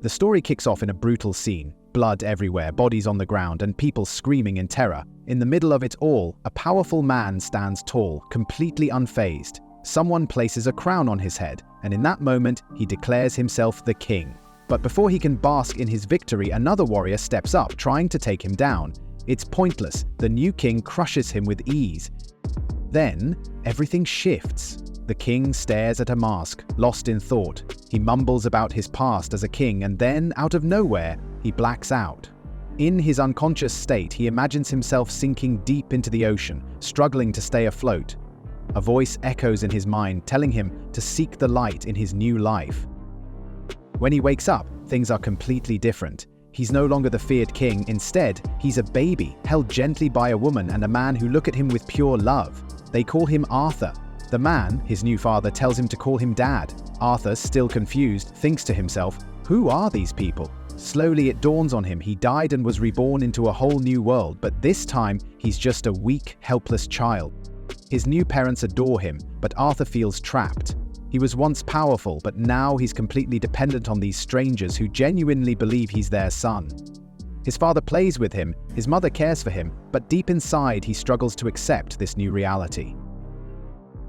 The story kicks off in a brutal scene, blood everywhere, bodies on the ground, and people screaming in terror. In the middle of it all, a powerful man stands tall, completely unfazed. Someone places a crown on his head, and in that moment, he declares himself the king. But before he can bask in his victory, another warrior steps up, trying to take him down. It's pointless. The new king crushes him with ease. Then, everything shifts. The king stares at a mask, lost in thought. He mumbles about his past as a king, and then, out of nowhere, he blacks out. In his unconscious state, he imagines himself sinking deep into the ocean, struggling to stay afloat. A voice echoes in his mind, telling him to seek the light in his new life. When he wakes up, things are completely different. He's no longer the feared king. Instead, he's a baby, held gently by a woman and a man who look at him with pure love. They call him Arthur. The man, his new father, tells him to call him Dad. Arthur, still confused, thinks to himself, "Who are these people?" Slowly it dawns on him he died and was reborn into a whole new world, but this time he's just a weak, helpless child. His new parents adore him, but Arthur feels trapped. He was once powerful, but now he's completely dependent on these strangers who genuinely believe he's their son. His father plays with him, his mother cares for him, but deep inside he struggles to accept this new reality.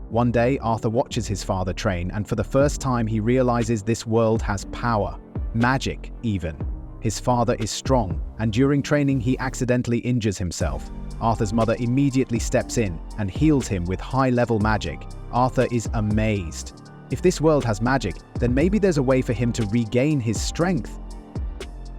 One day, Arthur watches his father train, and for the first time he realizes this world has power. Magic, even. His father is strong, and during training he accidentally injures himself. Arthur's mother immediately steps in and heals him with high-level magic. Arthur is amazed. If this world has magic, then maybe there's a way for him to regain his strength.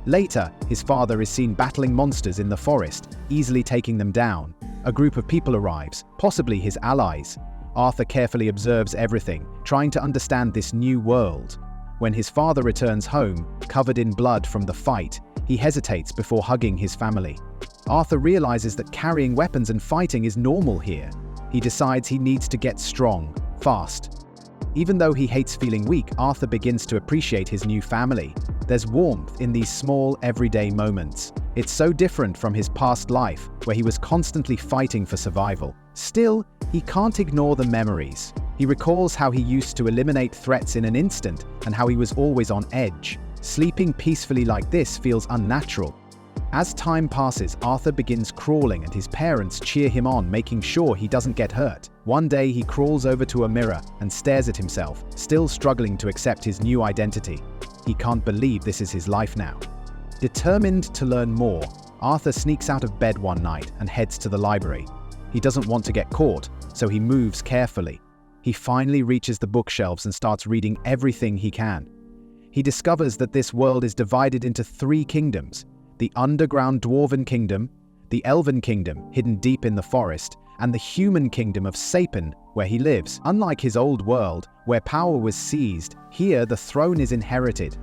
Later, his father is seen battling monsters in the forest, easily taking them down. A group of people arrives, possibly his allies. Arthur carefully observes everything, trying to understand this new world. When his father returns home, covered in blood from the fight, he hesitates before hugging his family. Arthur realizes that carrying weapons and fighting is normal here. He decides he needs to get strong, fast. Even though he hates feeling weak, Arthur begins to appreciate his new family. There's warmth in these small, everyday moments. It's so different from his past life, where he was constantly fighting for survival. Still, he can't ignore the memories. He recalls how he used to eliminate threats in an instant and how he was always on edge. Sleeping peacefully like this feels unnatural. As time passes, Arthur begins crawling and his parents cheer him on, making sure he doesn't get hurt. One day he crawls over to a mirror and stares at himself, still struggling to accept his new identity. He can't believe this is his life now. Determined to learn more, Arthur sneaks out of bed one night and heads to the library. He doesn't want to get caught, so he moves carefully. He finally reaches the bookshelves and starts reading everything he can. He discovers that this world is divided into 3 kingdoms: the underground dwarven kingdom, the elven kingdom hidden deep in the forest, and the human kingdom of Sapin, where he lives. Unlike his old world, where power was seized, here the throne is inherited.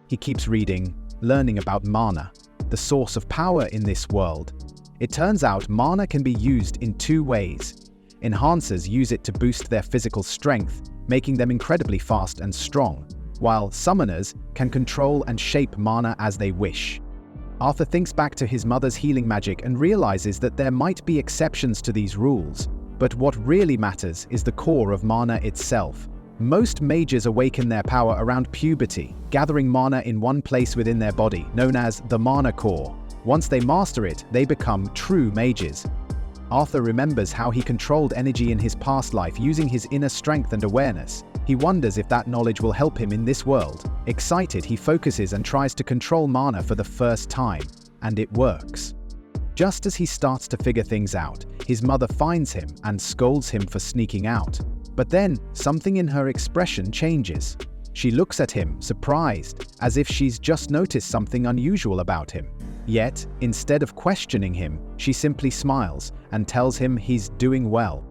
He keeps reading, learning about mana, the source of power in this world. It turns out mana can be used in 2 ways. Enhancers use it to boost their physical strength, making them incredibly fast and strong, while summoners can control and shape mana as they wish. Arthur thinks back to his mother's healing magic and realizes that there might be exceptions to these rules, but what really matters is the core of mana itself. Most mages awaken their power around puberty, gathering mana in one place within their body, known as the mana core. Once they master it, they become true mages. Arthur remembers how he controlled energy in his past life using his inner strength and awareness. He wonders if that knowledge will help him in this world. Excited, he focuses and tries to control mana for the first time, and it works. Just as he starts to figure things out, his mother finds him and scolds him for sneaking out. But then, something in her expression changes. She looks at him, surprised, as if she's just noticed something unusual about him. Yet, instead of questioning him, she simply smiles and tells him he's doing well.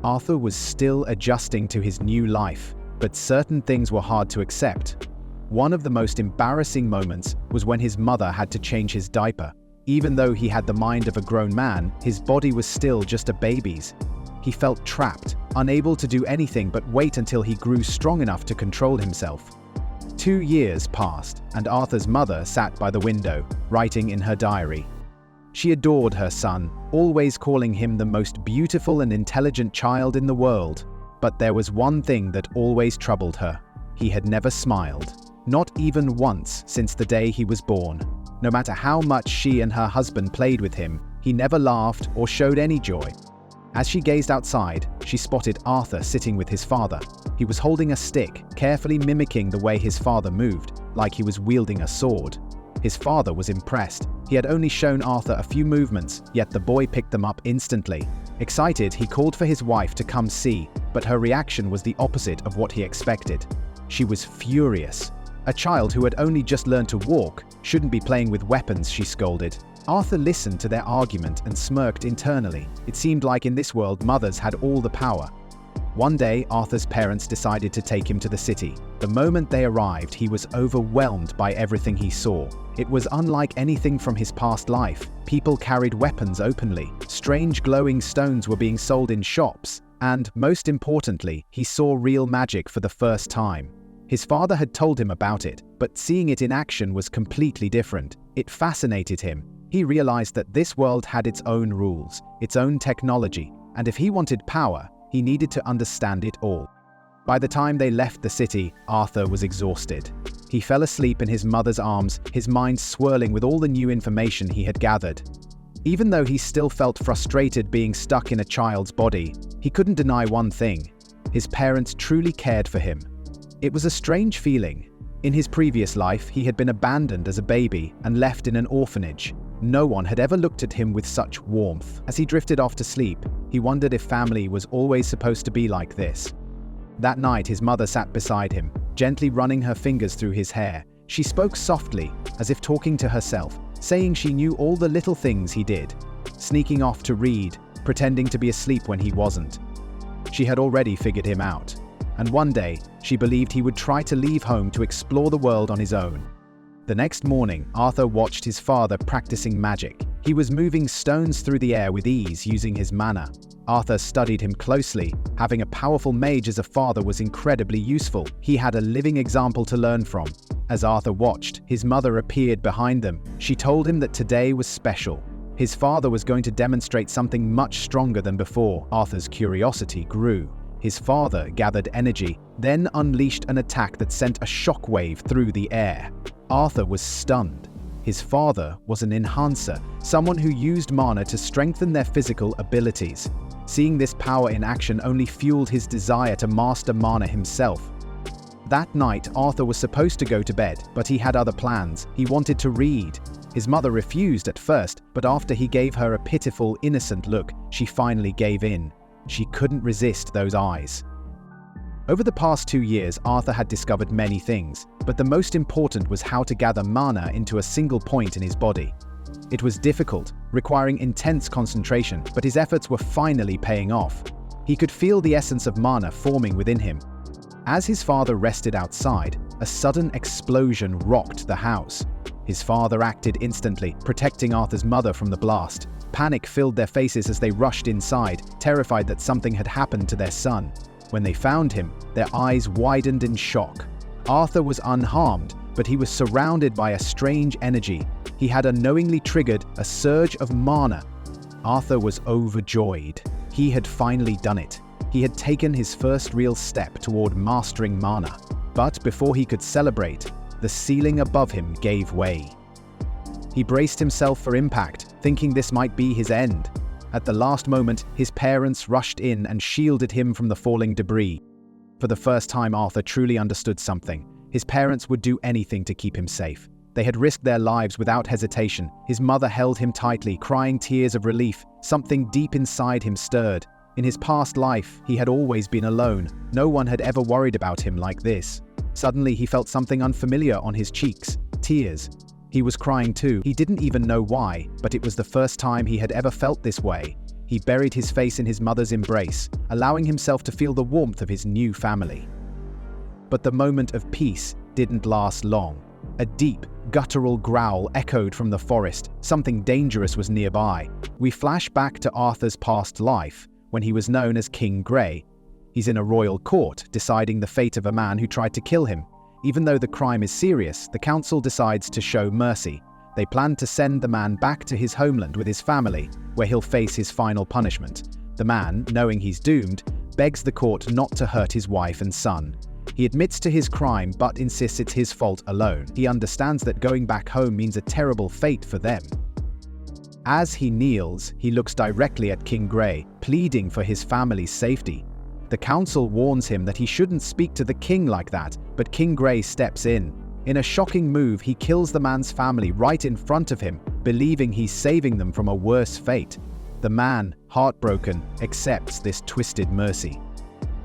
Arthur was still adjusting to his new life, but certain things were hard to accept. One of the most embarrassing moments was when his mother had to change his diaper. Even though he had the mind of a grown man, his body was still just a baby's. He felt trapped, unable to do anything but wait until he grew strong enough to control himself. 2 years passed, and Arthur's mother sat by the window, writing in her diary. She adored her son, always calling him the most beautiful and intelligent child in the world. But there was one thing that always troubled her. He had never smiled. Not even once since the day he was born. No matter how much she and her husband played with him, he never laughed or showed any joy. As she gazed outside, she spotted Arthur sitting with his father. He was holding a stick, carefully mimicking the way his father moved, like he was wielding a sword. His father was impressed. He had only shown Arthur a few movements, yet the boy picked them up instantly. Excited, he called for his wife to come see, but her reaction was the opposite of what he expected. She was furious. A child who had only just learned to walk shouldn't be playing with weapons, she scolded. Arthur listened to their argument and smirked internally. It seemed like in this world mothers had all the power. One day, Arthur's parents decided to take him to the city. The moment they arrived, he was overwhelmed by everything he saw. It was unlike anything from his past life. People carried weapons openly. Strange glowing stones were being sold in shops. And, most importantly, he saw real magic for the first time. His father had told him about it, but seeing it in action was completely different. It fascinated him. He realized that this world had its own rules, its own technology, and if he wanted power, he needed to understand it all. By the time they left the city, Arthur was exhausted. He fell asleep in his mother's arms, his mind swirling with all the new information he had gathered. Even though he still felt frustrated being stuck in a child's body, he couldn't deny one thing: his parents truly cared for him. It was a strange feeling. In his previous life, he had been abandoned as a baby and left in an orphanage. No one had ever looked at him with such warmth. As he drifted off to sleep, he wondered if family was always supposed to be like this. That night, his mother sat beside him, gently running her fingers through his hair. She spoke softly, as if talking to herself, saying she knew all the little things he did. Sneaking off to read, pretending to be asleep when he wasn't. She had already figured him out. And one day, she believed he would try to leave home to explore the world on his own. The next morning, Arthur watched his father practicing magic. He was moving stones through the air with ease using his mana. Arthur studied him closely. Having a powerful mage as a father was incredibly useful. He had a living example to learn from. As Arthur watched, his mother appeared behind them. She told him that today was special. His father was going to demonstrate something much stronger than before. Arthur's curiosity grew. His father gathered energy, then unleashed an attack that sent a shockwave through the air. Arthur was stunned. His father was an enhancer, someone who used mana to strengthen their physical abilities. Seeing this power in action only fueled his desire to master mana himself. That night, Arthur was supposed to go to bed, but he had other plans. He wanted to read. His mother refused at first, but after he gave her a pitiful, innocent look, she finally gave in. She couldn't resist those eyes. Over the past 2 years, Arthur had discovered many things, but the most important was how to gather mana into a single point in his body. It was difficult, requiring intense concentration, but his efforts were finally paying off. He could feel the essence of mana forming within him. As his father rested outside, a sudden explosion rocked the house. His father acted instantly, protecting Arthur's mother from the blast. Panic filled their faces as they rushed inside, terrified that something had happened to their son. When they found him, their eyes widened in shock. Arthur was unharmed, but he was surrounded by a strange energy. He had unknowingly triggered a surge of mana. Arthur was overjoyed. He had finally done it. He had taken his first real step toward mastering mana. But before he could celebrate, the ceiling above him gave way. He braced himself for impact, thinking this might be his end. At the last moment, his parents rushed in and shielded him from the falling debris. For the first time, Arthur truly understood something. His parents would do anything to keep him safe. They had risked their lives without hesitation. His mother held him tightly, crying tears of relief. Something deep inside him stirred. In his past life, he had always been alone. No one had ever worried about him like this. Suddenly, he felt something unfamiliar on his cheeks. Tears. He was crying too. He didn't even know why, but it was the first time he had ever felt this way. He buried his face in his mother's embrace, allowing himself to feel the warmth of his new family. But the moment of peace didn't last long. A deep, guttural growl echoed from the forest. Something dangerous was nearby. We flash back to Arthur's past life, when he was known as King Grey. He's in a royal court, deciding the fate of a man who tried to kill him. Even though the crime is serious, the council decides to show mercy. They plan to send the man back to his homeland with his family, where he'll face his final punishment. The man, knowing he's doomed, begs the court not to hurt his wife and son. He admits to his crime but insists it's his fault alone. He understands that going back home means a terrible fate for them. As he kneels, he looks directly at King Grey, pleading for his family's safety. The council warns him that he shouldn't speak to the king like that, but King Grey steps in. In a shocking move, he kills the man's family right in front of him, believing he's saving them from a worse fate. The man, heartbroken, accepts this twisted mercy.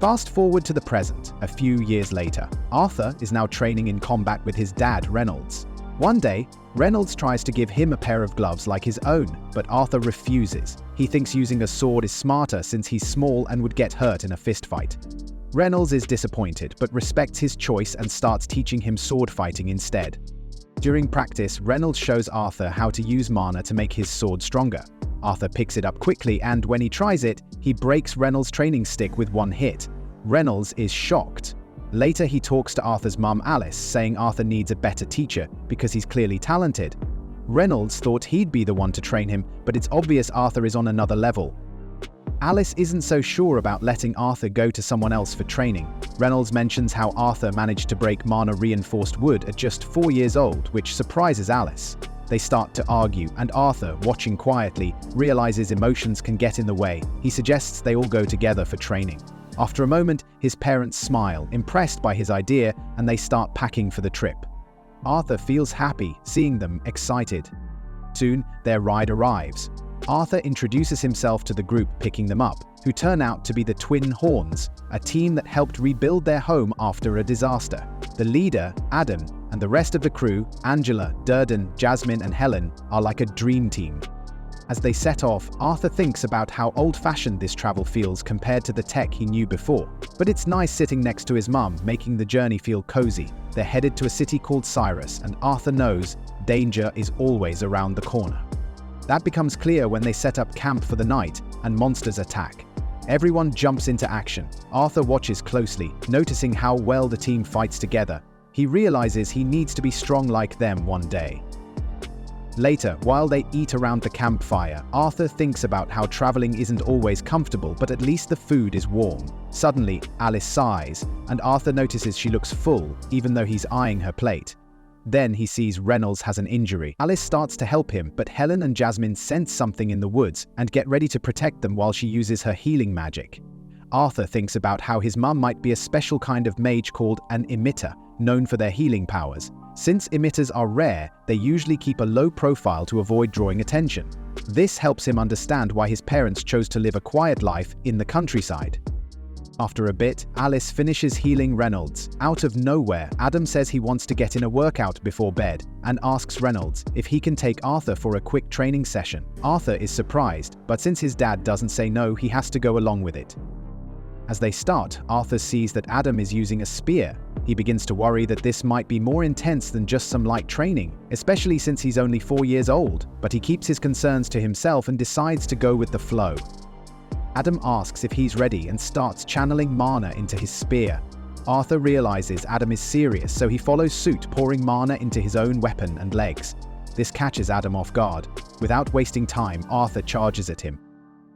Fast forward to the present, a few years later. Arthur is now training in combat with his dad, Reynolds. One day, Reynolds tries to give him a pair of gloves like his own, but Arthur refuses. He thinks using a sword is smarter since he's small and would get hurt in a fistfight. Reynolds is disappointed, but respects his choice and starts teaching him sword fighting instead. During practice, Reynolds shows Arthur how to use mana to make his sword stronger. Arthur picks it up quickly, and when he tries it, he breaks Reynolds' training stick with one hit. Reynolds is shocked. Later, he talks to Arthur's mum, Alice, saying Arthur needs a better teacher because he's clearly talented. Reynolds thought he'd be the one to train him, but it's obvious Arthur is on another level. Alice isn't so sure about letting Arthur go to someone else for training. Reynolds mentions how Arthur managed to break mana-reinforced wood at just 4 years old, which surprises Alice. They start to argue, and Arthur, watching quietly, realizes emotions can get in the way. He suggests they all go together for training. After a moment, his parents smile, impressed by his idea, and they start packing for the trip. Arthur feels happy, seeing them excited. Soon, their ride arrives. Arthur introduces himself to the group picking them up, who turn out to be the Twin Horns, a team that helped rebuild their home after a disaster. The leader, Adam, and the rest of the crew, Angela, Durden, Jasmine, and Helen, are like a dream team. As they set off, Arthur thinks about how old-fashioned this travel feels compared to the tech he knew before. But it's nice sitting next to his mum, making the journey feel cozy. They're headed to a city called Cyrus, and Arthur knows danger is always around the corner. That becomes clear when they set up camp for the night, and monsters attack. Everyone jumps into action. Arthur watches closely, noticing how well the team fights together. He realizes he needs to be strong like them one day. Later, while they eat around the campfire, Arthur thinks about how traveling isn't always comfortable, but at least the food is warm. Suddenly, Alice sighs, and Arthur notices she looks full, even though he's eyeing her plate. Then he sees Reynolds has an injury. Alice starts to help him, but Helen and Jasmine sense something in the woods and get ready to protect them while she uses her healing magic. Arthur thinks about how his mum might be a special kind of mage called an emitter, known for their healing powers. Since emitters are rare, they usually keep a low profile to avoid drawing attention. This helps him understand why his parents chose to live a quiet life in the countryside. After a bit, Alice finishes healing Reynolds. Out of nowhere, Adam says he wants to get in a workout before bed and asks Reynolds if he can take Arthur for a quick training session. Arthur is surprised, but since his dad doesn't say no, he has to go along with it. As they start, Arthur sees that Adam is using a spear. He begins to worry that this might be more intense than just some light training, especially since he's only 4 years old, but he keeps his concerns to himself and decides to go with the flow. Adam asks if he's ready and starts channeling mana into his spear. Arthur realizes Adam is serious, so he follows suit, pouring mana into his own weapon and legs. This catches Adam off guard. Without wasting time, Arthur charges at him.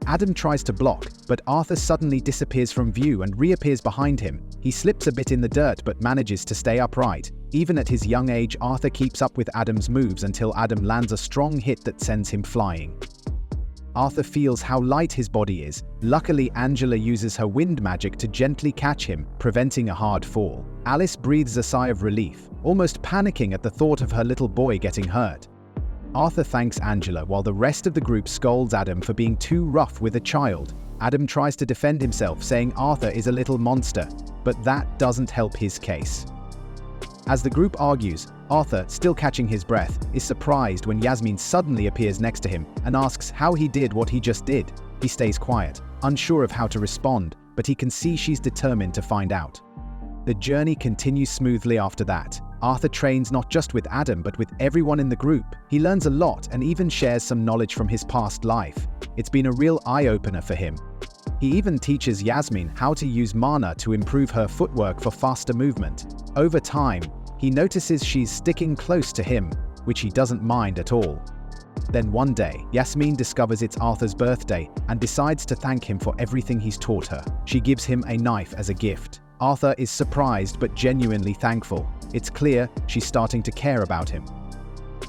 Adam tries to block, but Arthur suddenly disappears from view and reappears behind him. He slips a bit in the dirt but manages to stay upright. Even at his young age, Arthur keeps up with Adam's moves until Adam lands a strong hit that sends him flying. Arthur feels how light his body is. Luckily, Angela uses her wind magic to gently catch him, preventing a hard fall. Alice breathes a sigh of relief, almost panicking at the thought of her little boy getting hurt. Arthur thanks Angela while the rest of the group scolds Adam for being too rough with a child. Adam tries to defend himself, saying Arthur is a little monster, but that doesn't help his case. As the group argues, Arthur, still catching his breath, is surprised when Yasmin suddenly appears next to him and asks how he did what he just did. He stays quiet, unsure of how to respond, but he can see she's determined to find out. The journey continues smoothly after that. Arthur trains not just with Adam but with everyone in the group. He learns a lot and even shares some knowledge from his past life. It's been a real eye-opener for him. He even teaches Yasmin how to use mana to improve her footwork for faster movement. Over time, he notices she's sticking close to him, which he doesn't mind at all. Then one day, Yasmin discovers it's Arthur's birthday and decides to thank him for everything he's taught her. She gives him a knife as a gift. Arthur is surprised but genuinely thankful. It's clear she's starting to care about him.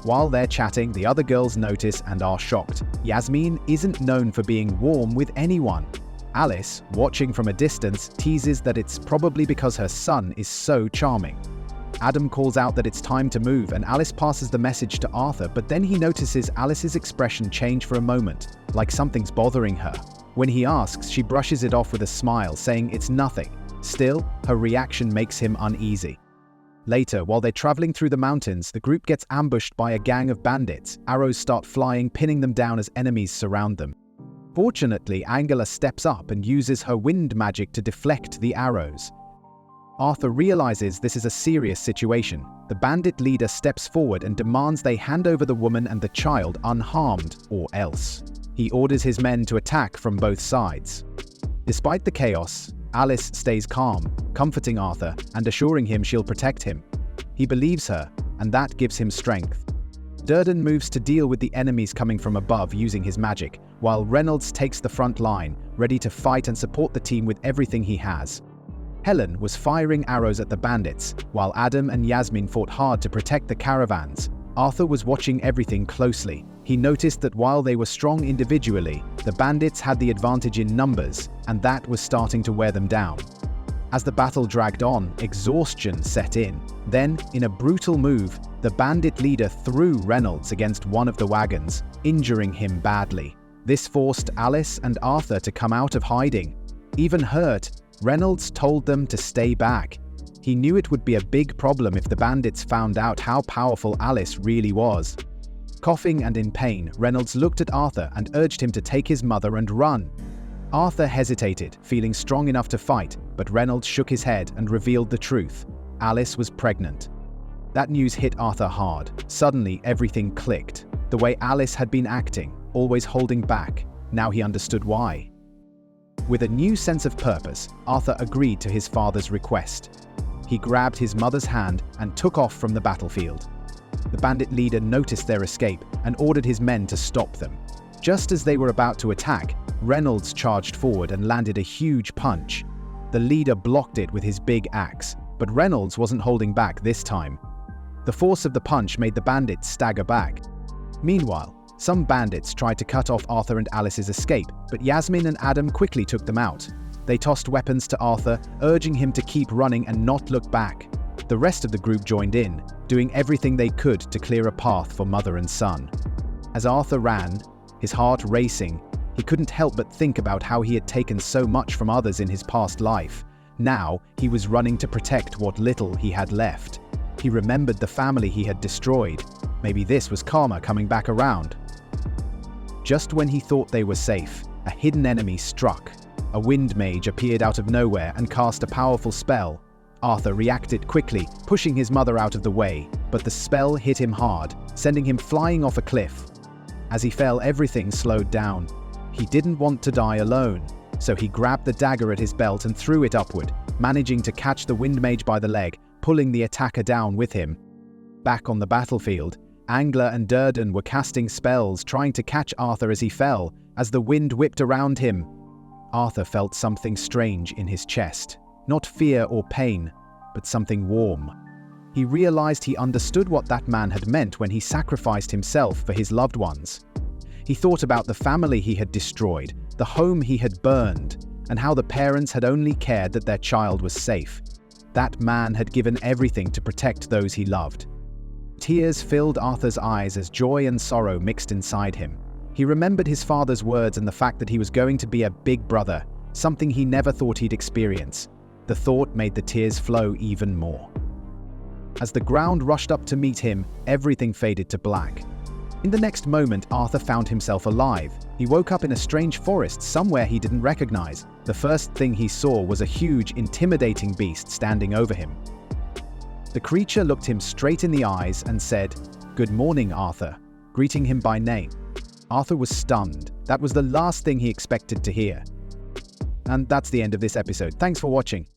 While they're chatting, the other girls notice and are shocked. Yasmin isn't known for being warm with anyone. Alice, watching from a distance, teases that it's probably because her son is so charming. Adam calls out that it's time to move, and Alice passes the message to Arthur, but then he notices Alice's expression change for a moment, like something's bothering her. When he asks, she brushes it off with a smile, saying it's nothing. Still, her reaction makes him uneasy. Later, while they're traveling through the mountains, the group gets ambushed by a gang of bandits. Arrows start flying, pinning them down as enemies surround them. Fortunately, Angela steps up and uses her wind magic to deflect the arrows. Arthur realizes this is a serious situation. The bandit leader steps forward and demands they hand over the woman and the child unharmed, or else. He orders his men to attack from both sides. Despite the chaos, Alice stays calm, comforting Arthur and assuring him she'll protect him. He believes her, and that gives him strength. Durden moves to deal with the enemies coming from above using his magic, while Reynolds takes the front line, ready to fight and support the team with everything he has. Helen was firing arrows at the bandits, while Adam and Yasmin fought hard to protect the caravans. Arthur was watching everything closely. He noticed that while they were strong individually, the bandits had the advantage in numbers, and that was starting to wear them down. As the battle dragged on, exhaustion set in. Then, in a brutal move, the bandit leader threw Reynolds against one of the wagons, injuring him badly. This forced Alice and Arthur to come out of hiding. Even hurt, Reynolds told them to stay back. He knew it would be a big problem if the bandits found out how powerful Alice really was. Coughing and in pain, Reynolds looked at Arthur and urged him to take his mother and run. Arthur hesitated, feeling strong enough to fight, but Reynolds shook his head and revealed the truth. Alice was pregnant. That news hit Arthur hard. Suddenly, everything clicked. The way Alice had been acting, always holding back, now he understood why. With a new sense of purpose, Arthur agreed to his father's request. He grabbed his mother's hand and took off from the battlefield. The bandit leader noticed their escape and ordered his men to stop them. Just as they were about to attack, Reynolds charged forward and landed a huge punch. The leader blocked it with his big axe, but Reynolds wasn't holding back this time. The force of the punch made the bandits stagger back. Meanwhile, some bandits tried to cut off Arthur and Alice's escape, but Yasmin and Adam quickly took them out. They tossed weapons to Arthur, urging him to keep running and not look back. The rest of the group joined in, doing everything they could to clear a path for mother and son. As Arthur ran, his heart racing, he couldn't help but think about how he had taken so much from others in his past life. Now, he was running to protect what little he had left. He remembered the family he had destroyed. Maybe this was karma coming back around. Just when he thought they were safe, a hidden enemy struck. A wind mage appeared out of nowhere and cast a powerful spell. Arthur reacted quickly, pushing his mother out of the way, but the spell hit him hard, sending him flying off a cliff. As he fell, everything slowed down. He didn't want to die alone, so he grabbed the dagger at his belt and threw it upward, managing to catch the wind mage by the leg, pulling the attacker down with him. Back on the battlefield, Angela and Durden were casting spells, trying to catch Arthur as he fell, as the wind whipped around him. Arthur felt something strange in his chest. Not fear or pain, but something warm. He realized he understood what that man had meant when he sacrificed himself for his loved ones. He thought about the family he had destroyed, the home he had burned, and how the parents had only cared that their child was safe. That man had given everything to protect those he loved. Tears filled Arthur's eyes as joy and sorrow mixed inside him. He remembered his father's words and the fact that he was going to be a big brother, something he never thought he'd experience. The thought made the tears flow even more. As the ground rushed up to meet him, everything faded to black. In the next moment, Arthur found himself alive. He woke up in a strange forest somewhere he didn't recognize. The first thing he saw was a huge, intimidating beast standing over him. The creature looked him straight in the eyes and said, "Good morning, Arthur," greeting him by name. Arthur was stunned. That was the last thing he expected to hear. And that's the end of this episode. Thanks for watching.